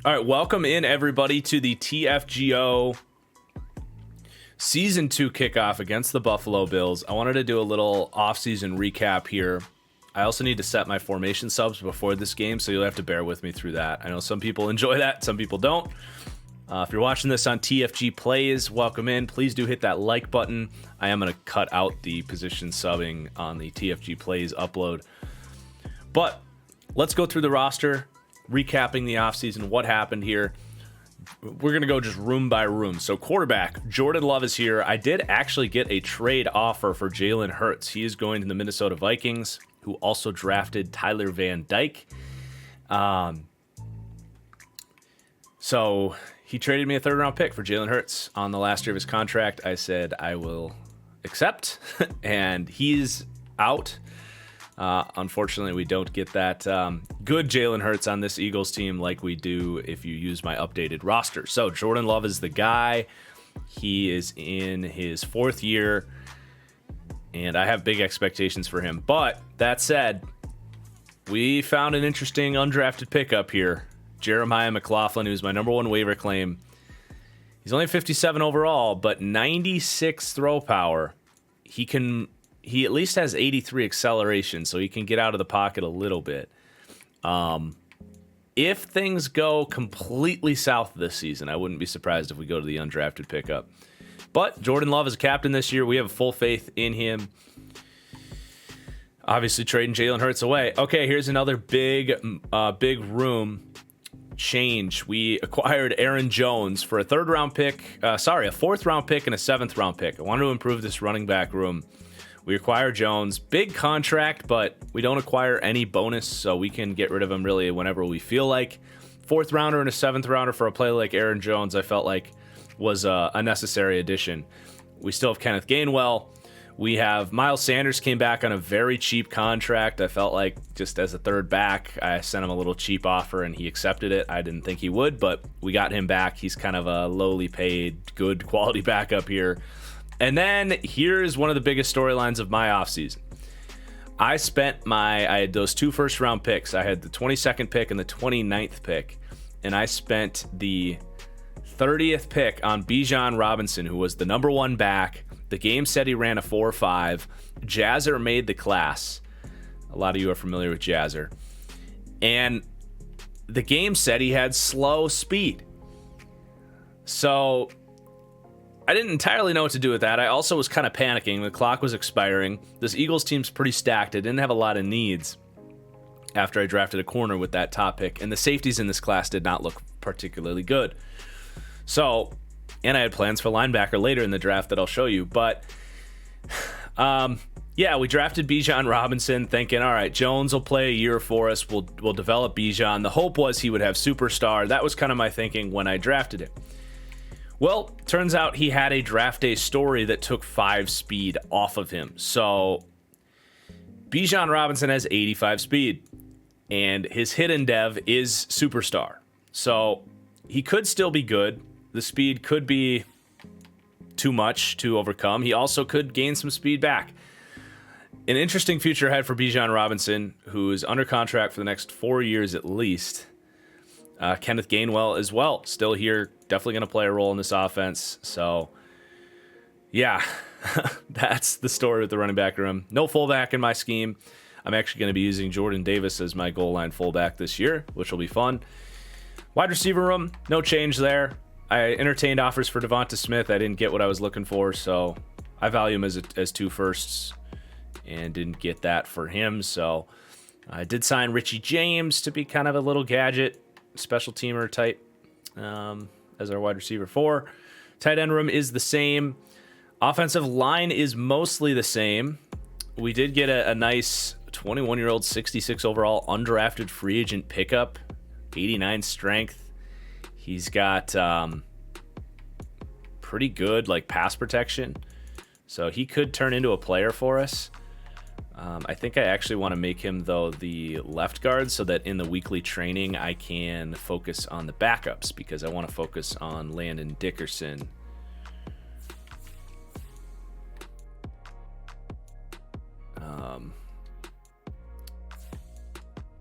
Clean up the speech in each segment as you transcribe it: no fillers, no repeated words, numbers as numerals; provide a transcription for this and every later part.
All right, welcome in everybody to the TFGO Season 2 kickoff against the Buffalo Bills. I wanted to do a little offseason recap here. I also need to set my formation subs before this game, so you'll have to bear with me through that. I know some people enjoy that, some people don't. If you're watching this on TFG Plays, welcome in. Please do hit that like button. I am going to cut out the position subbing on the TFG Plays upload. But let's go through the roster, recapping the offseason, what happened here. We're going to go just room by room. So quarterback, Jordan Love is here. I did actually get a trade offer for Jalen Hurts. He is going to the Minnesota Vikings, who also drafted Tyler Van Dyke. So he traded me a third-round pick for Jalen Hurts on the last year of his contract. I said I will accept, and he's out. Unfortunately, we don't get that good Jalen Hurts on this Eagles team like we do if you use my updated roster. So Jordan Love is the guy. He is in his fourth year, and I have big expectations for him. But that said, we found an interesting undrafted pickup here. Jeremiah McLaughlin, who's my number one waiver claim. He's only 57 overall, but 96 throw power. He at least has 83 acceleration, so he can get out of the pocket a little bit. If things go completely south this season, I wouldn't be surprised if we go to the undrafted pickup. But Jordan Love is a captain this year. We have full faith in him. Obviously, trading Jalen Hurts away. Okay, here's another big room change. We acquired Aaron Jones for a fourth-round pick and a seventh-round pick. I wanted to improve this running back room. We acquire Jones, big contract, but we don't acquire any bonus, so we can get rid of him really whenever we feel like. Fourth rounder and a seventh rounder for a player like Aaron Jones, I felt like was a necessary addition. We still have Kenneth Gainwell. We have Miles Sanders came back on a very cheap contract. I felt like just as a third back, I sent him a little cheap offer and he accepted it. I didn't think he would, but we got him back. He's kind of a lowly paid, good quality backup here. And then here's one of the biggest storylines of my offseason. I had those two first-round picks. I had the 22nd pick and the 29th pick, and I spent the 30th pick on Bijan Robinson, who was the number one back. The game said he ran a 4.5. Jazzer made the class. A lot of you are familiar with Jazzer. And the game said he had slow speed. So I didn't entirely know what to do with that. I also was kind of panicking. The clock was expiring. This Eagles team's pretty stacked. I didn't have a lot of needs after I drafted a corner with that top pick. And the safeties in this class did not look particularly good. So, and I had plans for linebacker later in the draft that I'll show you. But, we drafted Bijan Robinson thinking, all right, Jones will play a year for us. We'll develop Bijan. The hope was he would have superstar. That was kind of my thinking when I drafted him. Well, turns out he had a draft day story that took 5 speed off of him. So Bijan Robinson has 85 speed, and his hidden dev is superstar. So he could still be good. The speed could be too much to overcome. He also could gain some speed back. An interesting future ahead for Bijan Robinson, who is under contract for the next 4 years at least. Kenneth Gainwell as well, still here, definitely going to play a role in this offense. So, yeah, that's the story with the running back room. No fullback in my scheme. I'm actually going to be using Jordan Davis as my goal line fullback this year, which will be fun. Wide receiver room, no change there. I entertained offers for Devonta Smith. I didn't get what I was looking for, so I value him as 2 firsts and didn't get that for him. So I did sign Richie James to be kind of a little gadget, special teamer type as our wide receiver 4. Tight end room is the same. Offensive line is mostly the same. We did get a nice 21-year-old, 66 overall undrafted free agent pickup, 89 strength. He's got pretty good pass protection, so he could turn into a player for us. I think I actually want to make him, though, the left guard so that in the weekly training I can focus on the backups, because I want to focus on Landon Dickerson.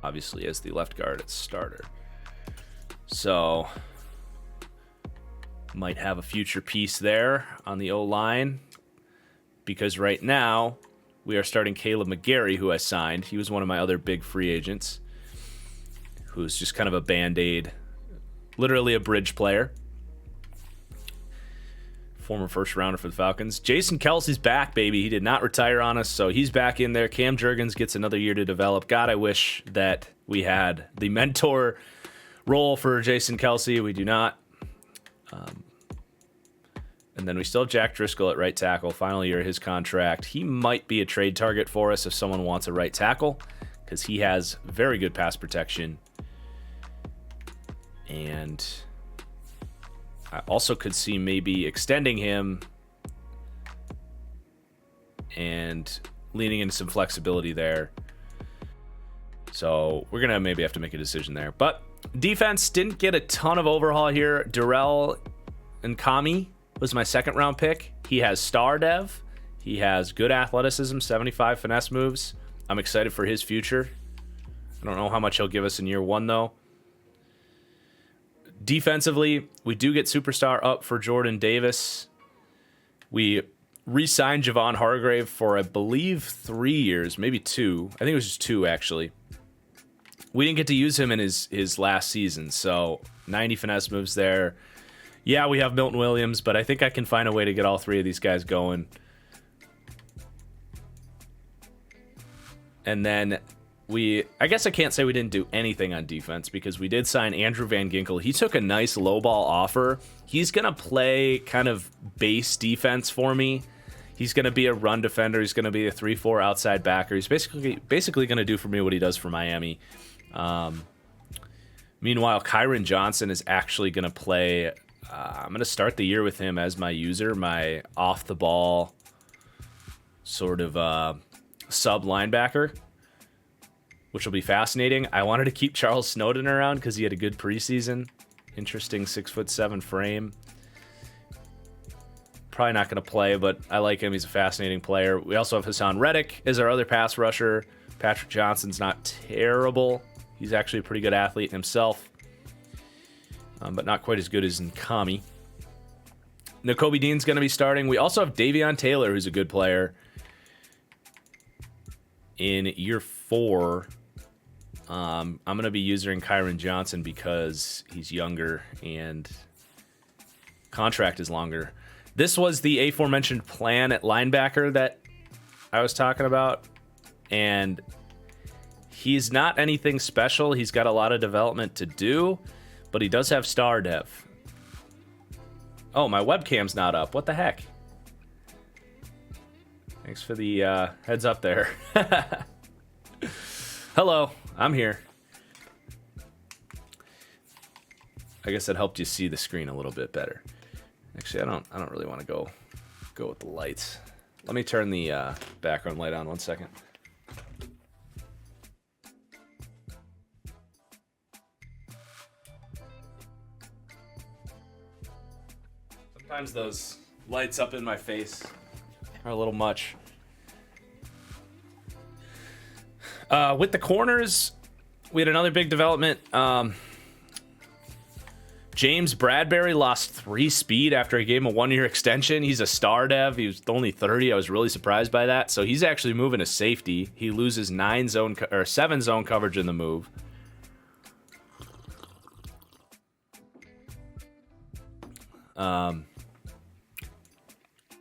obviously as the left guard at starter. So might have a future piece there on the O-line, because right now we are starting Caleb McGarry, who I signed. He was one of my other big free agents, who's just kind of a Band-Aid, literally a bridge player. Former first rounder for the Falcons. Jason Kelsey's back, baby. He did not retire on us, so he's back in there. Cam Jurgens gets another year to develop. God, I wish that we had the mentor role for Jason Kelsey. We do not. And then we still have Jack Driscoll at right tackle, final year of his contract. He might be a trade target for us if someone wants a right tackle, because he has very good pass protection. And I also could see maybe extending him and leaning into some flexibility there. So we're going to maybe have to make a decision there. But defense didn't get a ton of overhaul here. Darrell Nkami was my second round pick. He has star dev. He has good athleticism, 75 finesse moves. I'm excited for his future. I don't know how much he'll give us in year one, though. Defensively, we do get superstar up for Jordan Davis. We re-signed Javon Hargrave for, I believe, 3 years, maybe 2. I think it was just 2, actually. We didn't get to use him in his last season, so 90 finesse moves there. Yeah, we have Milton Williams, but I think I can find a way to get all 3 of these guys going. And then I guess I can't say we didn't do anything on defense, because we did sign Andrew Van Ginkel. He took a nice low ball offer. He's going to play kind of base defense for me. He's going to be a run defender. He's going to be a 3-4 outside backer. He's basically going to do for me what he does for Miami. Meanwhile, Kyron Johnson is actually going to play. I'm going to start the year with him as my user, my off-the-ball sort of sub linebacker, which will be fascinating. I wanted to keep Charles Snowden around because he had a good preseason. Interesting 6'7" frame. Probably not going to play, but I like him. He's a fascinating player. We also have Hassan Reddick as our other pass rusher. Patrick Johnson's not terrible. He's actually a pretty good athlete himself, but not quite as good as Nkami. Nakobe Dean's going to be starting. We also have Davion Taylor, who's a good player. In year 4, I'm going to be using Kyron Johnson because he's younger and contract is longer. This was the aforementioned plan at linebacker that I was talking about, and he's not anything special. He's got a lot of development to do, but he does have star dev. Oh, my webcam's not up. What the heck? Thanks for the heads up there. Hello, I'm here. I guess that helped you see the screen a little bit better. Actually, I don't really want to go with the lights. Let me turn the background light on 1 second. Sometimes those lights up in my face are a little much. With the corners, we had another big development. James Bradbury lost 3 speed after I gave him a 1-year extension. He's a star dev. He was only 30. I was really surprised by that. So he's actually moving to safety. He loses 7 zone coverage in the move.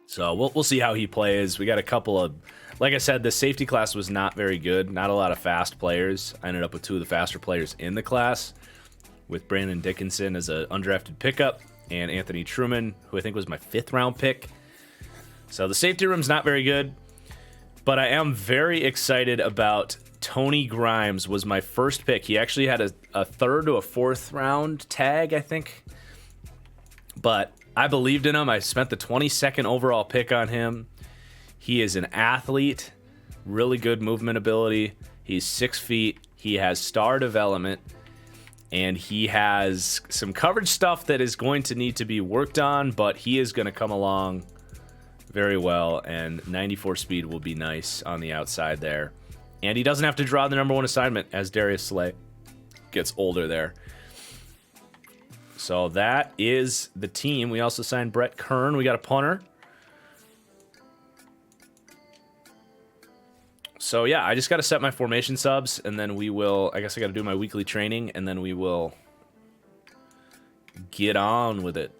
So we'll see how he plays. We got a couple of, like I said, the safety class was not very good. Not a lot of fast players. I ended up with 2 of the faster players in the class, with Brandon Dickinson as an undrafted pickup and Anthony Truman, who I think was my 5th round pick. So the safety room's not very good, but I am very excited about Tony Grimes. Was my first pick. He actually had a 3rd to a 4th round tag, I think. But I believed in him. I spent the 22nd overall pick on him. He is an athlete, really good movement ability. He's 6 feet. He has star development, and he has some coverage stuff that is going to need to be worked on, but he is going to come along very well, and 94 speed will be nice on the outside there. And he doesn't have to draw the number 1 assignment as Darius Slay gets older there. So that is the team. We also signed Brett Kern. We got a punter. So yeah, I just got to set my formation subs, and then we will, I guess I got to do my weekly training, and then we will get on with it.